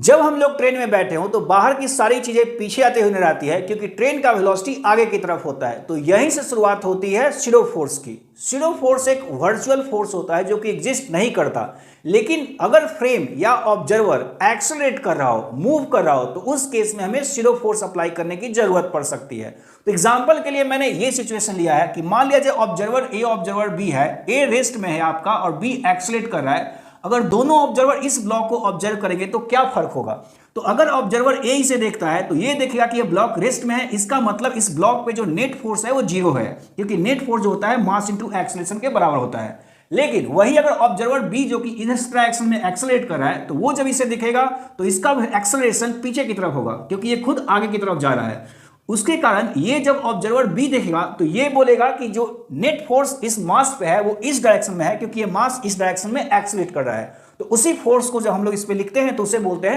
जब हम लोग ट्रेन में बैठे हों तो बाहर की सारी चीजें पीछे आते हुए नजर आती है क्योंकि ट्रेन का वेलोसिटी आगे की तरफ होता है। तो यहीं से शुरुआत होती है सीरो फोर्स की। सीरो फोर्स एक वर्चुअल फोर्स होता है जो कि एग्जिस्ट नहीं करता, लेकिन अगर फ्रेम या ऑब्जर्वर एक्सेलरेट कर रहा हो, मूव कर रहा हो, तो उस केस में हमें सीरो फोर्स अप्लाई करने की जरूरत पड़ सकती है। तो एग्जांपल के लिए मैंने ये सिचुएशन लिया है कि मान लिया जाए ऑब्जर्वर ए ऑब्जर्वर बी है, ए रेस्ट में है आपका और बी एक्सेलरेट कर रहा है। अगर दोनों ऑब्जर्वर इस ब्लॉक को ऑब्जर्व करेंगे तो क्या फर्क होगा? तो अगर ऑब्जर्वर ए इसे देखता है तो ये देखेगा कि ये ब्लॉक रेस्ट में है, इसका मतलब इस ब्लॉक पे जो नेट फोर्स है वो जीरो है, क्योंकि नेट फोर्स जो होता है मास इंटू एक्सेलरेशन के बराबर होता है। लेकिन वही अगर ऑब्जर्वर बी जो कि इस डायरेक्शन में एक्सेलरेट कर रहा है, तो वो जब इसे दिखेगा तो इसका एक्सेलरेशन पीछे की तरफ होगा, क्योंकि ये खुद आगे की तरफ जा रहा है। उसके कारण ये जब ऑब्जर्वर बी देखेगा तो ये बोलेगा कि जो नेट फोर्स इस मास पे है वो इस डायरेक्शन में है, क्योंकि ये मास इस डायरेक्शन में एक्सेलरेट कर रहा है। तो उसी फोर्स को जब हम लोग इस पे लिखते हैं तो उसे बोलते हैं